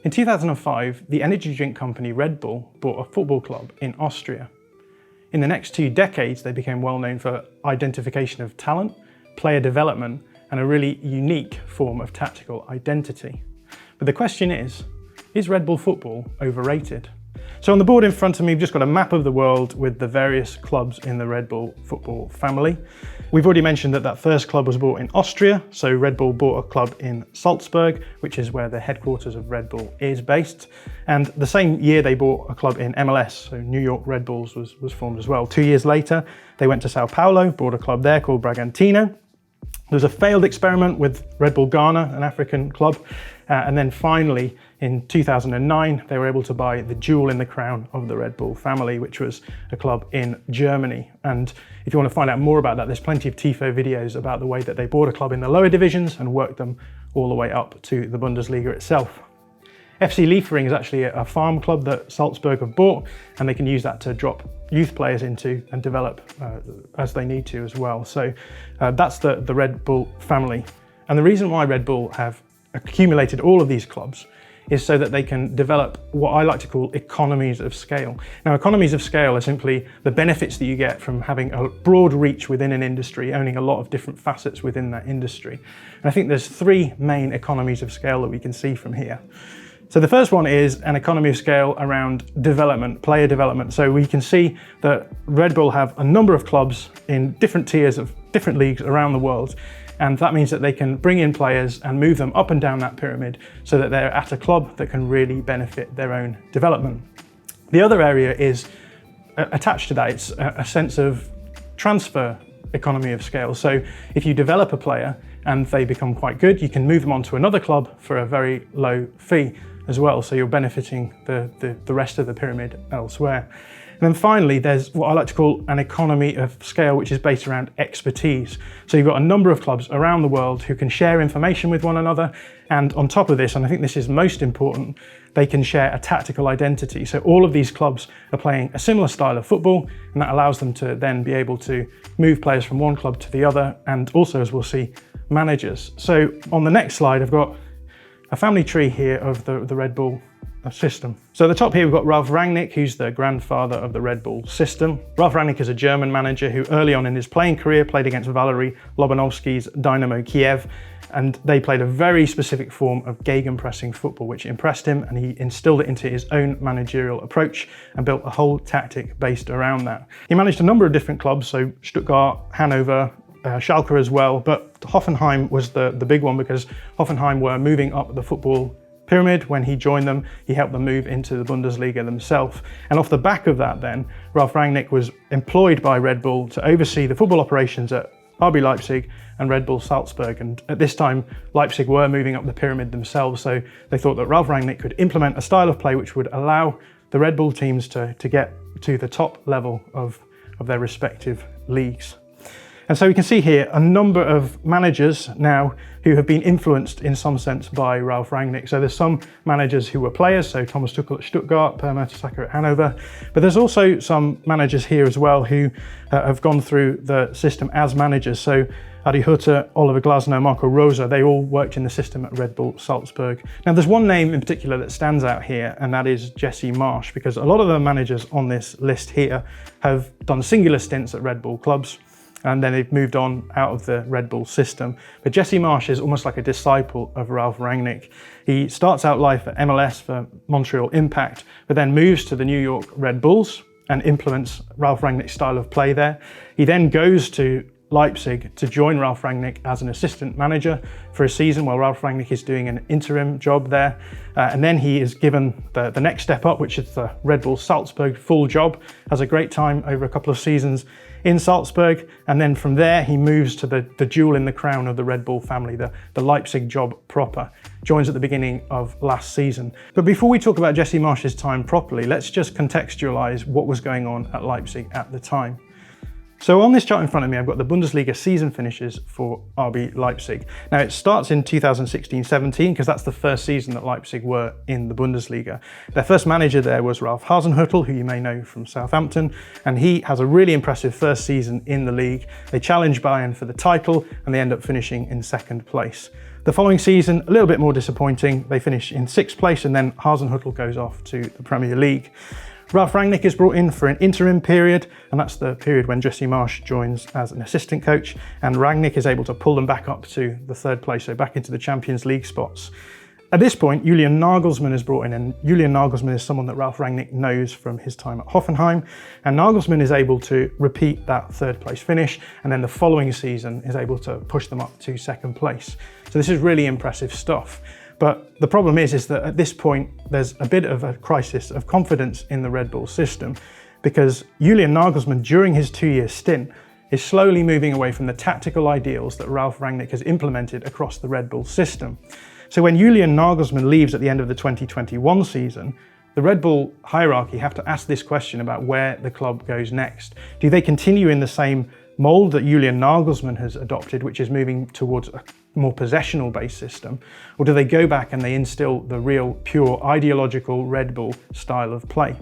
In 2005, the energy drink company Red Bull bought a football club in Austria. In the next 2 decades, they became well known for identification of talent, player development, and a really unique form of tactical identity. But the question is Red Bull football overrated? So on the board in front of me, we've just got a map of the world with the various clubs in the Red Bull football family. We've already mentioned that first club was bought in Austria. So Red Bull bought a club in Salzburg, which is where the headquarters of Red Bull is based. And the same year they bought a club in MLS, so New York Red Bulls was formed as well. 2 years later, they went to Sao Paulo, bought a club there called Bragantino. There was a failed experiment with Red Bull Ghana, an African club. And then finally, in 2009, they were able to buy the jewel in the crown of the Red Bull family, which was a club in Germany. And if you want to find out more about that, there's plenty of Tifo videos about the way that they bought a club in the lower divisions and worked them all the way up to the Bundesliga itself. FC Liefering is actually a farm club that Salzburg have bought, and they can use that to drop youth players into and develop as they need to as well. So that's the Red Bull family. And the reason why Red Bull have accumulated all of these clubs is so that they can develop what I like to call economies of scale. Now, economies of scale are simply the benefits that you get from having a broad reach within an industry, owning a lot of different facets within that industry. And I think there's 3 main economies of scale that we can see from here. So the first one is an economy of scale around development, player development. So we can see that Red Bull have a number of clubs in different tiers of different leagues around the world. And that means that they can bring in players and move them up and down that pyramid so that they're at a club that can really benefit their own development. The other area is attached to that. It's a sense of transfer economy of scale. So if you develop a player and they become quite good, you can move them on to another club for a very low fee as well. So you're benefiting the rest of the pyramid elsewhere. And then finally, there's what I like to call an economy of scale, which is based around expertise. So you've got a number of clubs around the world who can share information with one another. And on top of this, and I think this is most important, they can share a tactical identity. So all of these clubs are playing a similar style of football, and that allows them to then be able to move players from one club to the other. And also, as we'll see, managers. So on the next slide, I've got a family tree here of the Red Bull system. So at the top here, we've got Ralf Rangnick, who's the grandfather of the Red Bull system. Ralf Rangnick is a German manager who early on in his playing career played against Valery Lobanovsky's Dynamo Kiev, and they played a very specific form of gegenpressing football, which impressed him, and he instilled it into his own managerial approach and built a whole tactic based around that. He managed a number of different clubs, so Stuttgart, Hanover, Schalke as well, but Hoffenheim was the big one because Hoffenheim were moving up the football pyramid. When he joined them, he helped them move into the Bundesliga themselves. And off the back of that then, Ralf Rangnick was employed by Red Bull to oversee the football operations at RB Leipzig and Red Bull Salzburg. And at this time, Leipzig were moving up the pyramid themselves, so they thought that Ralf Rangnick could implement a style of play which would allow the Red Bull teams to get to the top level of their respective leagues. And so we can see here a number of managers now who have been influenced in some sense by Ralf Rangnick. So there's some managers who were players, so Thomas Tuchel at Stuttgart, Per Mertesacker at Hanover, but there's also some managers here as well who have gone through the system as managers. So Adi Hutter, Oliver Glasner, Marco Rosa, they all worked in the system at Red Bull Salzburg. Now there's one name in particular that stands out here, and that is Jesse Marsch, because a lot of the managers on this list here have done singular stints at Red Bull clubs, and then they've moved on out of the Red Bull system. But Jesse Marsch is almost like a disciple of Ralf Rangnick. He starts out life at MLS for Montreal Impact, but then moves to the New York Red Bulls and implements Ralf Rangnick's style of play there. He then goes to Leipzig to join Ralf Rangnick as an assistant manager for a season while Ralf Rangnick is doing an interim job there. And then he is given the next step up, which is the Red Bull Salzburg full job, has a great time over a couple of seasons in Salzburg. And then from there, he moves to the jewel in the crown of the Red Bull family, the Leipzig job proper, joins at the beginning of last season. But before we talk about Jesse Marsch's time properly, let's just contextualize what was going on at Leipzig at the time. So on this chart in front of me, I've got the Bundesliga season finishes for RB Leipzig. Now it starts in 2016-17 because that's the first season that Leipzig were in the Bundesliga. Their first manager there was Ralf Hasenhüttl, who you may know from Southampton, and he has a really impressive first season in the league. They challenge Bayern for the title and they end up finishing in second place. The following season, a little bit more disappointing. They finish in sixth place and then Hasenhüttl goes off to the Premier League. Ralf Rangnick is brought in for an interim period, and that's the period when Jesse Marsch joins as an assistant coach, and Rangnick is able to pull them back up to the third place, so back into the Champions League spots. At this point, Julian Nagelsmann is brought in, and Julian Nagelsmann is someone that Ralf Rangnick knows from his time at Hoffenheim, and Nagelsmann is able to repeat that third place finish, and then the following season is able to push them up to second place. So this is really impressive stuff. But the problem is that at this point, there's a bit of a crisis of confidence in the Red Bull system, because Julian Nagelsmann, during his 2-year stint, is slowly moving away from the tactical ideals that Ralf Rangnick has implemented across the Red Bull system. So when Julian Nagelsmann leaves at the end of the 2021 season, the Red Bull hierarchy have to ask this question about where the club goes next. Do they continue in the same mold that Julian Nagelsmann has adopted, which is moving towards a more possessional-based system, or do they go back and they instill the real, pure, ideological Red Bull style of play?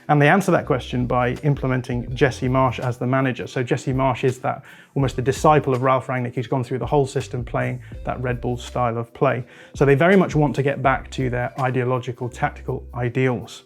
And they answer that question by implementing Jesse Marsch as the manager. So Jesse Marsch is that almost a disciple of Ralf Rangnick who's gone through the whole system playing that Red Bull style of play. So they very much want to get back to their ideological, tactical ideals.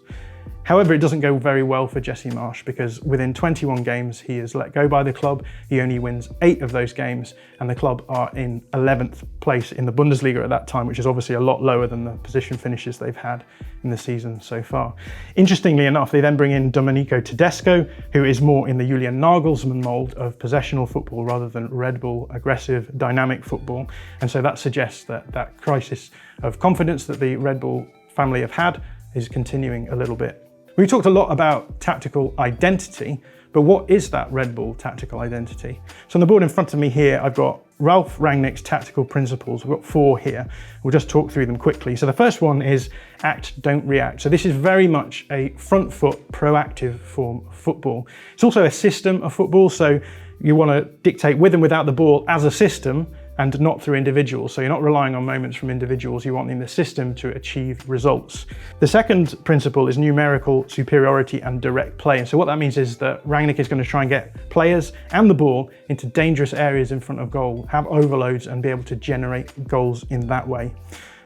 However, it doesn't go very well for Jesse Marsch, because within 21 games he is let go by the club. He only wins 8 of those games, and the club are in 11th place in the Bundesliga at that time, which is obviously a lot lower than the position finishes they've had in the season so far. Interestingly enough, they then bring in Domenico Tedesco, who is more in the Julian Nagelsmann mold of possessional football rather than Red Bull aggressive, dynamic football. And so that suggests that that crisis of confidence that the Red Bull family have had is continuing a little bit. We talked a lot about tactical identity, but what is that Red Bull tactical identity? So on the board in front of me here, I've got Ralf Rangnick's tactical principles. We've got 4 here. We'll just talk through them quickly. So the first one is act, don't react. So this is very much a front foot, proactive form of football. It's also a system of football. So you want to dictate with and without the ball as a system, and not through individuals. So you're not relying on moments from individuals, you want in the system to achieve results. The second principle is numerical superiority and direct play. And so what that means is that Rangnick is going to try and get players and the ball into dangerous areas in front of goal, have overloads and be able to generate goals in that way.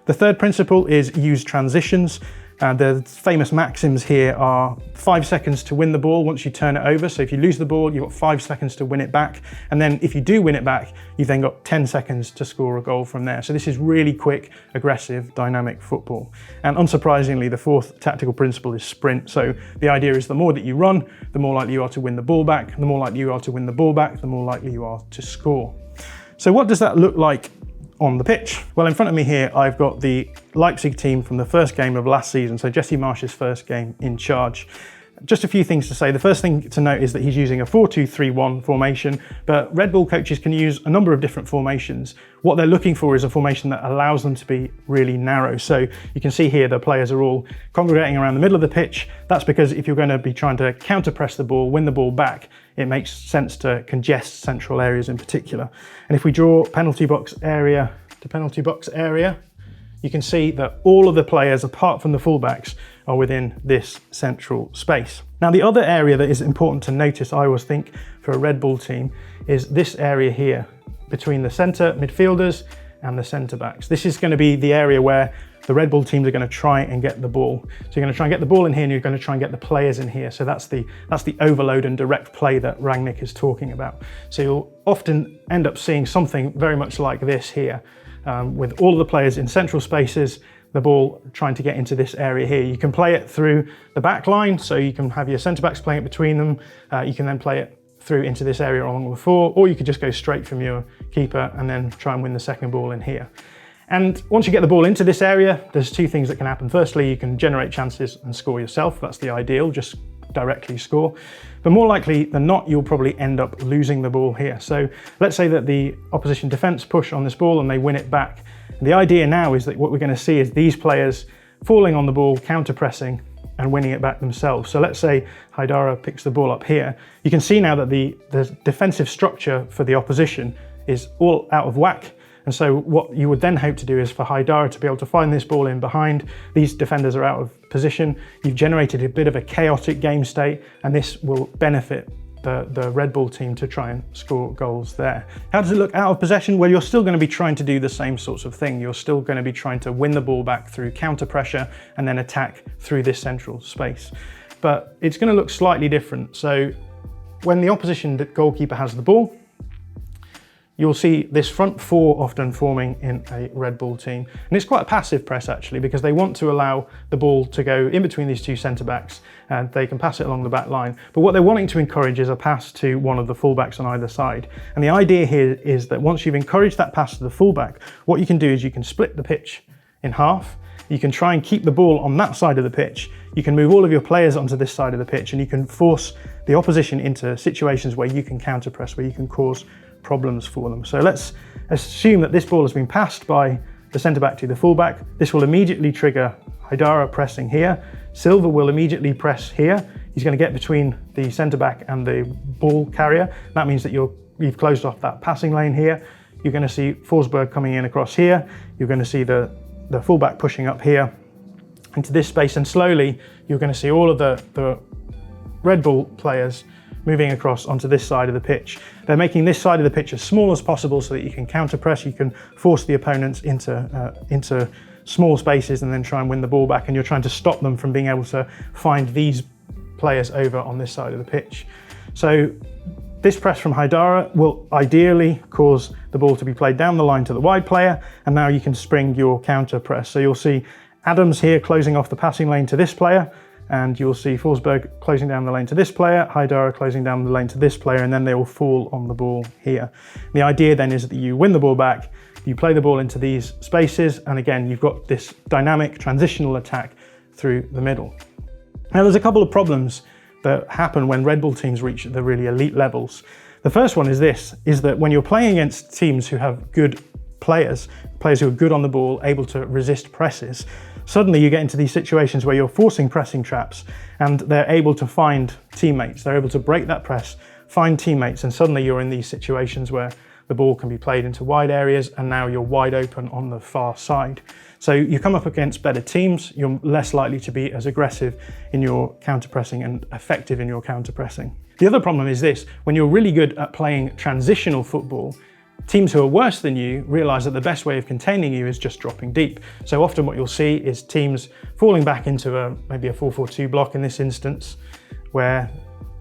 The third principle is use transitions. The famous maxims here are 5 seconds to win the ball once you turn it over. So if you lose the ball, you've got 5 seconds to win it back. And then if you do win it back, you've then got 10 seconds to score a goal from there. So this is really quick, aggressive, dynamic football. And unsurprisingly, the fourth tactical principle is sprint. So the idea is the more that you run, the more likely you are to win the ball back. The more likely you are to win the ball back, the more likely you are to score. So what does that look like on the pitch? Well, in front of me here, I've got the Leipzig team from the first game of last season, so Jesse Marsch's first game in charge. Just a few things to say. The first thing to note is that he's using a 4-2-3-1 formation, but Red Bull coaches can use a number of different formations. What they're looking for is a formation that allows them to be really narrow. So you can see here the players are all congregating around the middle of the pitch. That's because if you're going to be trying to counter-press the ball, win the ball back, it makes sense to congest central areas in particular. And if we draw penalty box area to penalty box area, you can see that all of the players, apart from the fullbacks, are within this central space. Now, the other area that is important to notice, I always think, for a Red Bull team, is this area here, between the centre midfielders and the centre backs. This is going to be the area where the Red Bull teams are going to try and get the ball. So you're going to try and get the ball in here, and you're going to try and get the players in here. So that's the overload and direct play that Rangnick is talking about. So you'll often end up seeing something very much like this here, with all of the players in central spaces, the ball trying to get into this area here. You can play it through the back line, so you can have your centre backs playing it between them. You can then play it through into this area along the 4, or you could just go straight from your keeper and then try and win the second ball in here. And once you get the ball into this area, there's 2 things that can happen. Firstly, you can generate chances and score yourself. That's the ideal, just directly score. But more likely than not, you'll probably end up losing the ball here. So let's say that the opposition defence push on this ball and they win it back. And the idea now is that what we're going to see is these players falling on the ball, counter-pressing, and winning it back themselves. So let's say Haidara picks the ball up here. You can see now that the defensive structure for the opposition is all out of whack. And so what you would then hope to do is for Haidara to be able to find this ball in behind. These defenders are out of position. You've generated a bit of a chaotic game state, and this will benefit the Red Bull team to try and score goals there. How does it look out of possession? Well, you're still going to be trying to do the same sorts of thing. You're still going to be trying to win the ball back through counter pressure and then attack through this central space. But it's going to look slightly different. So when the opposition goalkeeper has the ball, you'll see this front four often forming in a Red Bull team. And it's quite a passive press actually, because they want to allow the ball to go in between these two centre-backs and they can pass it along the back line. But what they're wanting to encourage is a pass to one of the fullbacks on either side. And the idea here is that once you've encouraged that pass to the fullback, what you can do is you can split the pitch in half. You can try and keep the ball on that side of the pitch. You can move all of your players onto this side of the pitch, and you can force the opposition into situations where you can counter press, where you can cause problems for them. So let's assume that this ball has been passed by the centre-back to the full-back. This will immediately trigger Haidara pressing here. Silva will immediately press here. He's going to get between the centre-back and the ball carrier. That means that you've closed off that passing lane here. You're going to see Forsberg coming in across here. You're going to see the full-back pushing up here into this space, and slowly you're going to see all of the Red Bull players moving across onto this side of the pitch. They're making this side of the pitch as small as possible so that you can counter press, you can force the opponents into small spaces and then try and win the ball back, and you're trying to stop them from being able to find these players over on this side of the pitch. So this press from Haidara will ideally cause the ball to be played down the line to the wide player, and now you can spring your counter press. So you'll see Adams here closing off the passing lane to this player, and you'll see Forsberg closing down the lane to this player, Haidara closing down the lane to this player, and then they will fall on the ball here. The idea then is that you win the ball back, you play the ball into these spaces, and again, you've got this dynamic transitional attack through the middle. Now, there's a couple of problems that happen when Red Bull teams reach the really elite levels. The first one is that when you're playing against teams who have good players who are good on the ball, able to resist presses, suddenly you get into these situations where you're forcing pressing traps and they're able to find teammates. They're able to break that press, find teammates, and suddenly you're in these situations where the ball can be played into wide areas and now you're wide open on the far side. So you come up against better teams, you're less likely to be as aggressive in your counter-pressing and effective in your counter-pressing. The other problem is this: when you're really good at playing transitional football, teams who are worse than you realise that the best way of containing you is just dropping deep. So often what you'll see is teams falling back into maybe a 4-4-2 block in this instance, where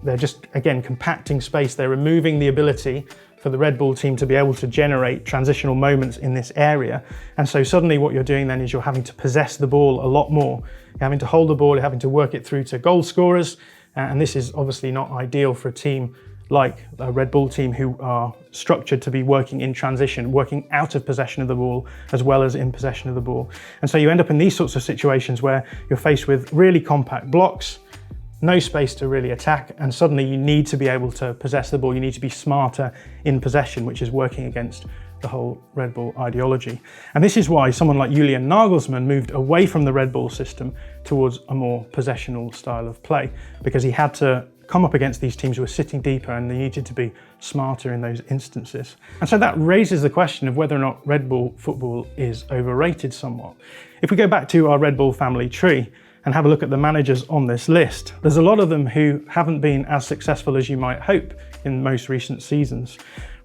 they're just, again, compacting space. They're removing the ability for the Red Bull team to be able to generate transitional moments in this area. And so suddenly what you're doing then is you're having to possess the ball a lot more. You're having to hold the ball, you're having to work it through to goal scorers. And this is obviously not ideal for a team like a Red Bull team who are structured to be working in transition, working out of possession of the ball as well as in possession of the ball. And so you end up in these sorts of situations where you're faced with really compact blocks, no space to really attack, and suddenly you need to be able to possess the ball. You need to be smarter in possession, which is working against the whole Red Bull ideology. And this is why someone like Julian Nagelsmann moved away from the Red Bull system towards a more possessional style of play, because he had to come up against these teams who were sitting deeper and they needed to be smarter in those instances. And so that raises the question of whether or not Red Bull football is overrated somewhat. If we go back to our Red Bull family tree and have a look at the managers on this list, there's a lot of them who haven't been as successful as you might hope in most recent seasons.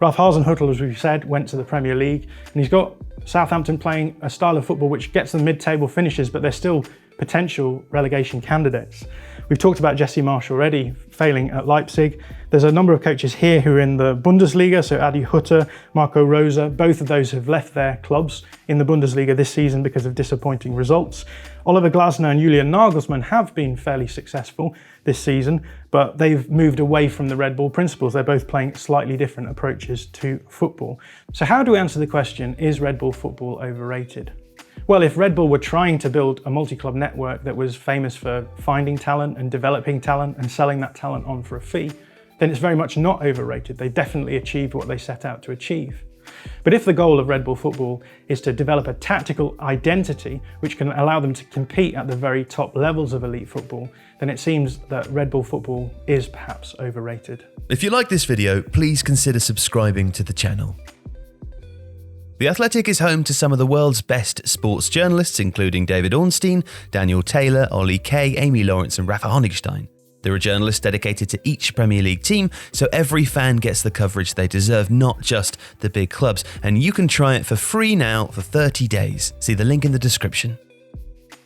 Ralph Hasenhüttl, as we've said, went to the Premier League, and he's got Southampton playing a style of football which gets them mid-table finishes, but they're still potential relegation candidates. We've talked about Jesse Marsch already, failing at Leipzig. There's a number of coaches here who are in the Bundesliga, so Adi Hutter, Marco Rosa, both of those have left their clubs in the Bundesliga this season because of disappointing results. Oliver Glasner and Julian Nagelsmann have been fairly successful this season, but they've moved away from the Red Bull principles. They're both playing slightly different approaches to football. So how do we answer the question, is Red Bull football overrated? Well, if Red Bull were trying to build a multi-club network that was famous for finding talent and developing talent and selling that talent on for a fee, then it's very much not overrated. They definitely achieved what they set out to achieve. But if the goal of Red Bull Football is to develop a tactical identity which can allow them to compete at the very top levels of elite football, then it seems that Red Bull Football is perhaps overrated. If you like this video, please consider subscribing to the channel. The Athletic is home to some of the world's best sports journalists, including David Ornstein, Daniel Taylor, Ollie Kay, Amy Lawrence and Rafa Honigstein. There are journalists dedicated to each Premier League team, so every fan gets the coverage they deserve, not just the big clubs. And you can try it for free now for 30 days. See the link in the description.